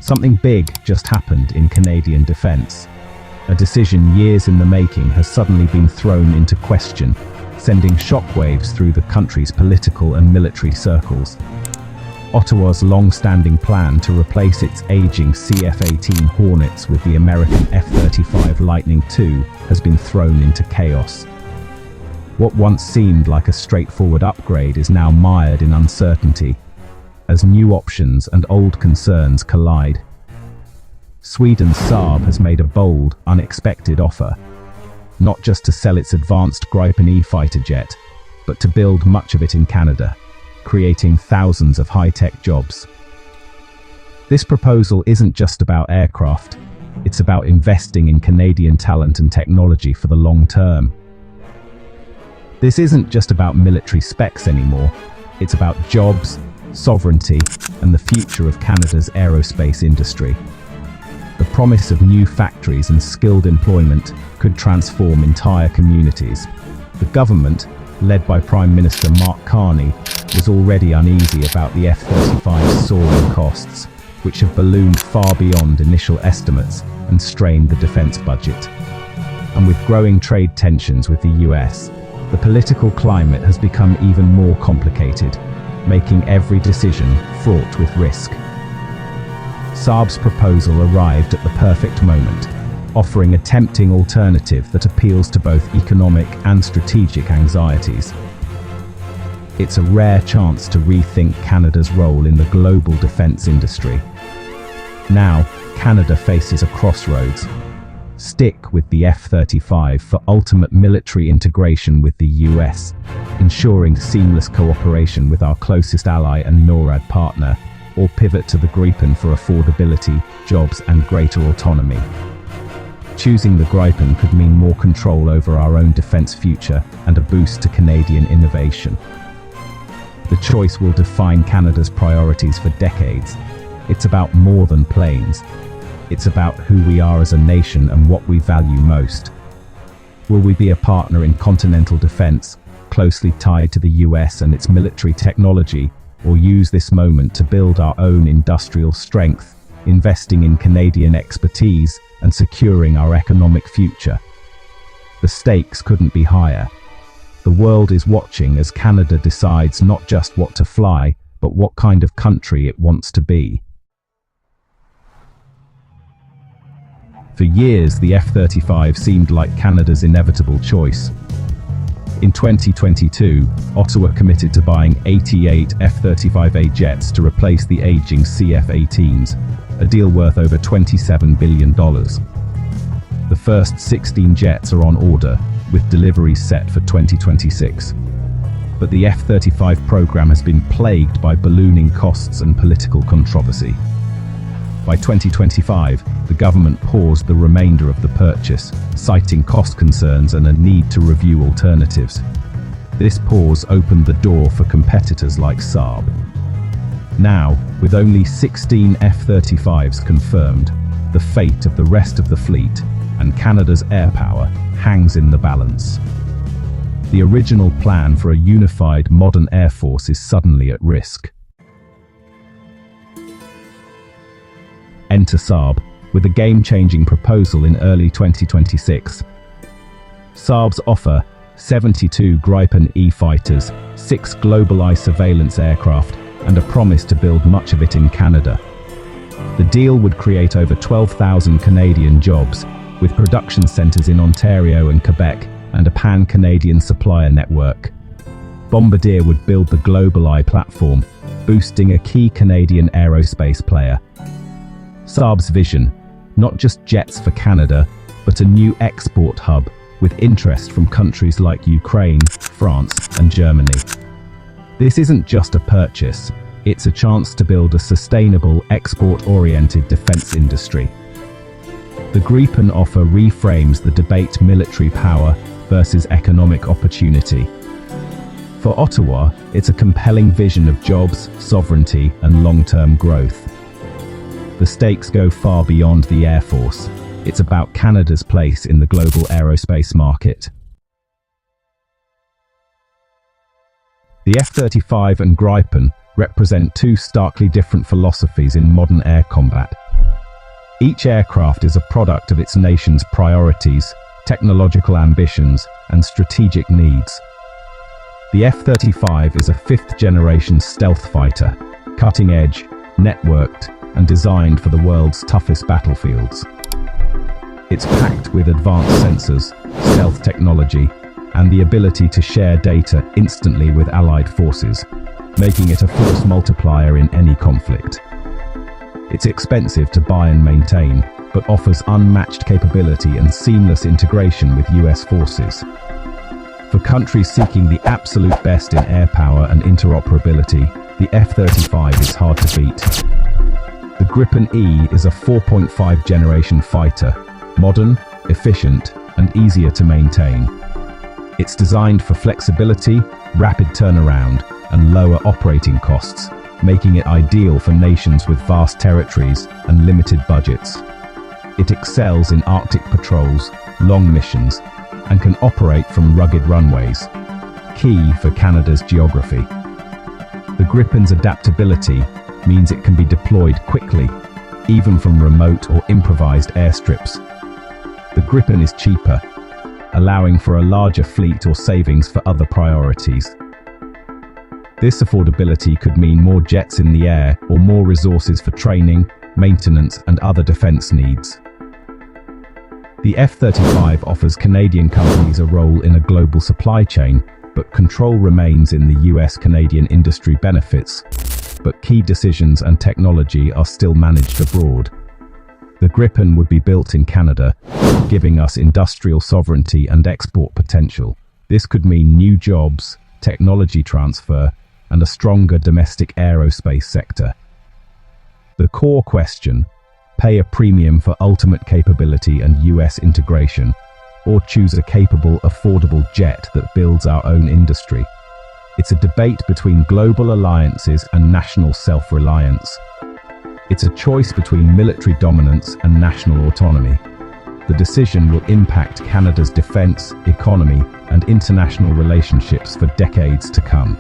Something big just happened in Canadian defence. A decision years in the making has suddenly been thrown into question, sending shockwaves through the country's political and military circles. Ottawa's long-standing plan to replace its aging CF-18 Hornets with the American F-35 Lightning II has been thrown into chaos. What once seemed like a straightforward upgrade is now mired in uncertainty, as new options and old concerns collide. Sweden's Saab has made a bold, unexpected offer, not just to sell its advanced Gripen E fighter jet, but to build much of it in Canada, creating thousands of high-tech jobs. This proposal isn't just about aircraft, it's about investing in Canadian talent and technology for the long term. This isn't just about military specs anymore, it's about jobs, sovereignty, and the future of Canada's aerospace industry. The promise of new factories and skilled employment could transform entire communities. The government, led by Prime Minister Mark Carney, was already uneasy about the F-35's soaring costs, which have ballooned far beyond initial estimates and strained the defense budget. And with growing trade tensions with the US, the political climate has become even more complicated, making every decision fraught with risk. Saab's proposal arrived at the perfect moment, offering a tempting alternative that appeals to both economic and strategic anxieties. It's a rare chance to rethink Canada's role in the global defense industry. Now, Canada faces a crossroads. Stick with the F-35 for ultimate military integration with the US, ensuring seamless cooperation with our closest ally and NORAD partner, or pivot to the Gripen for affordability, jobs, and greater autonomy. Choosing the Gripen could mean more control over our own defense future and a boost to Canadian innovation. The choice will define Canada's priorities for decades. It's about more than planes. It's about who we are as a nation and what we value most. Will we be a partner in continental defense, closely tied to the US and its military technology, or use this moment to build our own industrial strength, investing in Canadian expertise and securing our economic future? The stakes couldn't be higher. The world is watching as Canada decides not just what to fly, but what kind of country it wants to be. For years, the F-35 seemed like Canada's inevitable choice. In 2022, Ottawa committed to buying 88 F-35A jets to replace the aging CF-18s, a deal worth over $27 billion. The first 16 jets are on order, with deliveries set for 2026. But the F-35 program has been plagued by ballooning costs and political controversy. By 2025, the government paused the remainder of the purchase, citing cost concerns and a need to review alternatives. This pause opened the door for competitors like Saab. Now, with only 16 F-35s confirmed, the fate of the rest of the fleet and Canada's air power hangs in the balance. The original plan for a unified modern air force is suddenly at risk. Enter Saab, with a game-changing proposal in early 2026. Saab's offer: 72 Gripen E fighters, 6 GlobalEye surveillance aircraft, and a promise to build much of it in Canada. The deal would create over 12,000 Canadian jobs, with production centres in Ontario and Quebec, and a pan-Canadian supplier network. Bombardier would build the GlobalEye platform, boosting a key Canadian aerospace player. Saab's vision: not just jets for Canada, but a new export hub with interest from countries like Ukraine, France, and Germany. This isn't just a purchase, it's a chance to build a sustainable, export-oriented defense industry. The Gripen offer reframes the debate military power versus economic opportunity. For Ottawa, it's a compelling vision of jobs, sovereignty, and long-term growth. The stakes go far beyond the Air Force. It's about Canada's place in the global aerospace market. The F-35 and Gripen represent two starkly different philosophies in modern air combat. Each aircraft is a product of its nation's priorities, technological ambitions, and strategic needs. The F-35 is a fifth-generation stealth fighter, cutting-edge, networked, and designed for the world's toughest battlefields. It's packed with advanced sensors, stealth technology, and the ability to share data instantly with allied forces, making it a force multiplier in any conflict. It's expensive to buy and maintain, but offers unmatched capability and seamless integration with US forces. For countries seeking the absolute best in air power and interoperability, the F-35 is hard to beat. The Gripen E is a 4.5 generation fighter, modern, efficient, and easier to maintain. It's designed for flexibility, rapid turnaround, and lower operating costs, making it ideal for nations with vast territories and limited budgets. It excels in Arctic patrols, long missions, and can operate from rugged runways, key for Canada's geography. The Gripen's adaptability means it can be deployed quickly, even from remote or improvised airstrips. The Gripen is cheaper, allowing for a larger fleet or savings for other priorities. This affordability could mean more jets in the air or more resources for training, maintenance, and other defense needs. The F-35 offers Canadian companies a role in a global supply chain, but control remains in the US-Canadian industry benefits, but key decisions and technology are still managed abroad. The Gripen would be built in Canada, giving us industrial sovereignty and export potential. This could mean new jobs, technology transfer, and a stronger domestic aerospace sector. The core question: pay a premium for ultimate capability and US integration, or choose a capable, affordable jet that builds our own industry? It's a debate between global alliances and national self-reliance. It's a choice between military dominance and national autonomy. The decision will impact Canada's defense, economy, and international relationships for decades to come.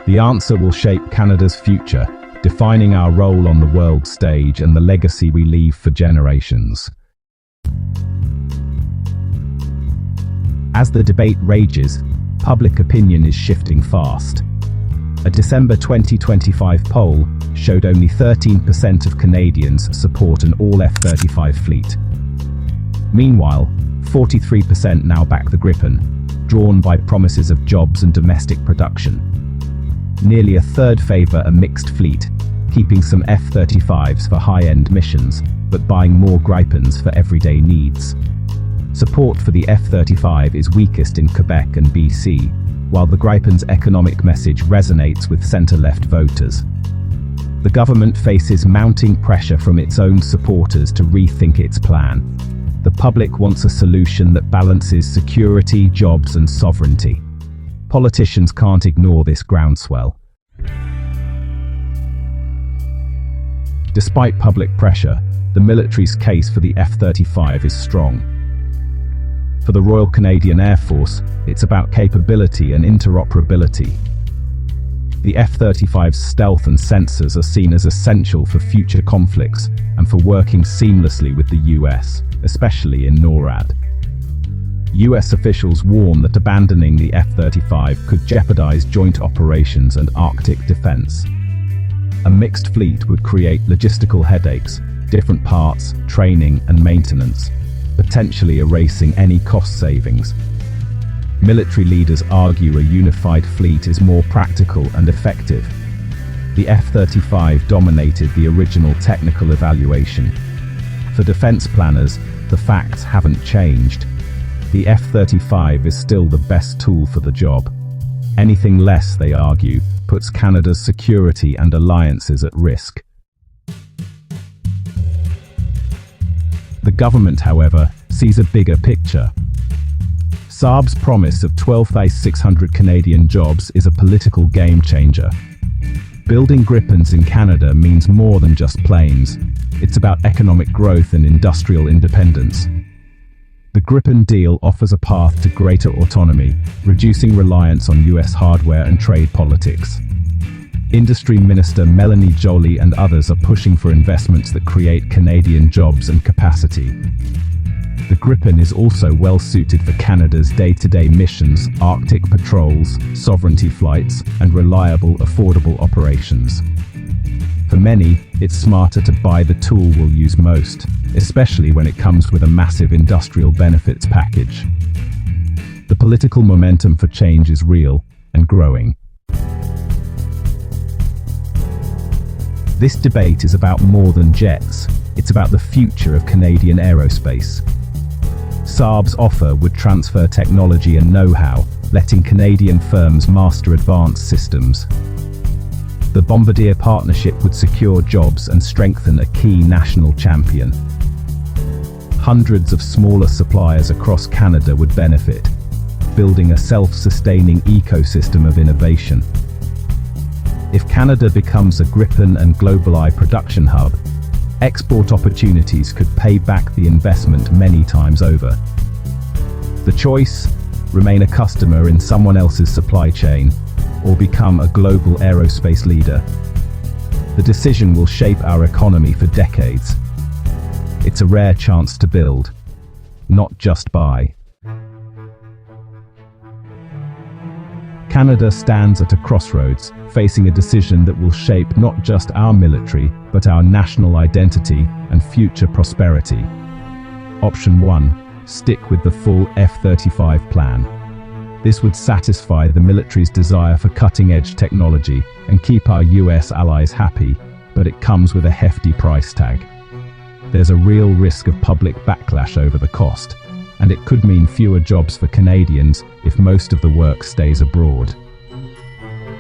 The answer will shape Canada's future, defining our role on the world stage and the legacy we leave for generations. As the debate rages, public opinion is shifting fast. A December 2025 poll showed only 13% of Canadians support an all F-35 fleet. Meanwhile, 43% now back the Gripen, drawn by promises of jobs and domestic production. Nearly a third favour a mixed fleet, keeping some F-35s for high-end missions, but buying more Gripens for everyday needs. Support for the F-35 is weakest in Quebec and BC, while the Gripen's economic message resonates with centre-left voters. The government faces mounting pressure from its own supporters to rethink its plan. The public wants a solution that balances security, jobs, and sovereignty. Politicians can't ignore this groundswell. Despite public pressure, the military's case for the F-35 is strong. For the Royal Canadian Air Force, it's about capability and interoperability. The F-35's stealth and sensors are seen as essential for future conflicts and for working seamlessly with the US, especially in NORAD. US officials warn that abandoning the F-35 could jeopardize joint operations and Arctic defense. A mixed fleet would create logistical headaches, different parts, training, and maintenance, potentially erasing any cost savings. Military leaders argue a unified fleet is more practical and effective. The F-35 dominated the original technical evaluation. For defense planners, the facts haven't changed. The F-35 is still the best tool for the job. Anything less, they argue, puts Canada's security and alliances at risk. The government, however, sees a bigger picture. Saab's promise of 12,600 Canadian jobs is a political game changer. Building Gripens in Canada means more than just planes. It's about economic growth and industrial independence. The Gripen deal offers a path to greater autonomy, reducing reliance on US hardware and trade politics. Industry Minister Melanie Joly and others are pushing for investments that create Canadian jobs and capacity. The Gripen is also well suited for Canada's day-to-day missions, Arctic patrols, sovereignty flights, and reliable, affordable operations. For many, it's smarter to buy the tool we'll use most, especially when it comes with a massive industrial benefits package. The political momentum for change is real and growing. This debate is about more than jets. It's about the future of Canadian aerospace. Saab's offer would transfer technology and know-how, letting Canadian firms master advanced systems. The Bombardier partnership would secure jobs and strengthen a key national champion. Hundreds of smaller suppliers across Canada would benefit, building a self-sustaining ecosystem of innovation. If Canada becomes a Gripen and GlobalEye production hub, export opportunities could pay back the investment many times over. The choice: remain a customer in someone else's supply chain, or become a global aerospace leader. The decision will shape our economy for decades. It's a rare chance to build, not just buy. Canada stands at a crossroads, facing a decision that will shape not just our military, but our national identity and future prosperity. Option 1. Stick with the full F-35 plan. This would satisfy the military's desire for cutting-edge technology and keep our US allies happy, but it comes with a hefty price tag. There's a real risk of public backlash over the cost, and it could mean fewer jobs for Canadians if most of the work stays abroad.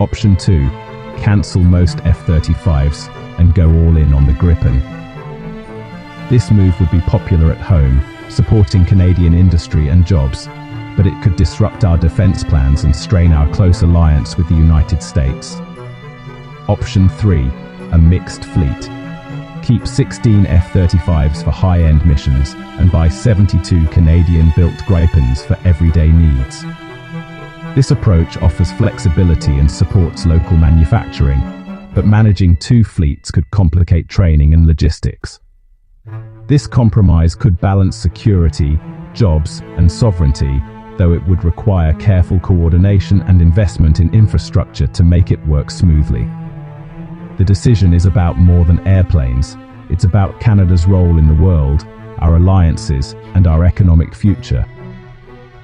Option 2. Cancel most F-35s and go all in on the Gripen. This move would be popular at home, supporting Canadian industry and jobs, but it could disrupt our defense plans and strain our close alliance with the United States. Option 3. A mixed fleet. Keep 16 F-35s for high-end missions and buy 72 Canadian-built Gripens for everyday needs. This approach offers flexibility and supports local manufacturing, but managing two fleets could complicate training and logistics. This compromise could balance security, jobs, and sovereignty, though it would require careful coordination and investment in infrastructure to make it work smoothly. The decision is about more than airplanes. It's about Canada's role in the world, our alliances, and our economic future.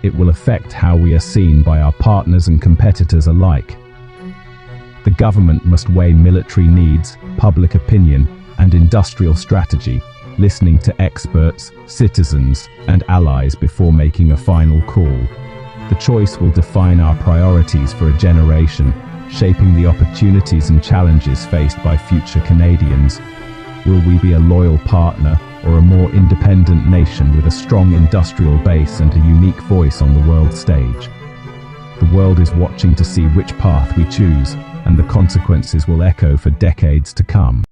It will affect how we are seen by our partners and competitors alike. The government must weigh military needs, public opinion, and industrial strategy, listening to experts, citizens, and allies before making a final call. The choice will define our priorities for a generation, shaping the opportunities and challenges faced by future Canadians. Will we be a loyal partner or a more independent nation with a strong industrial base and a unique voice on the world stage? The world is watching to see which path we choose, and the consequences will echo for decades to come.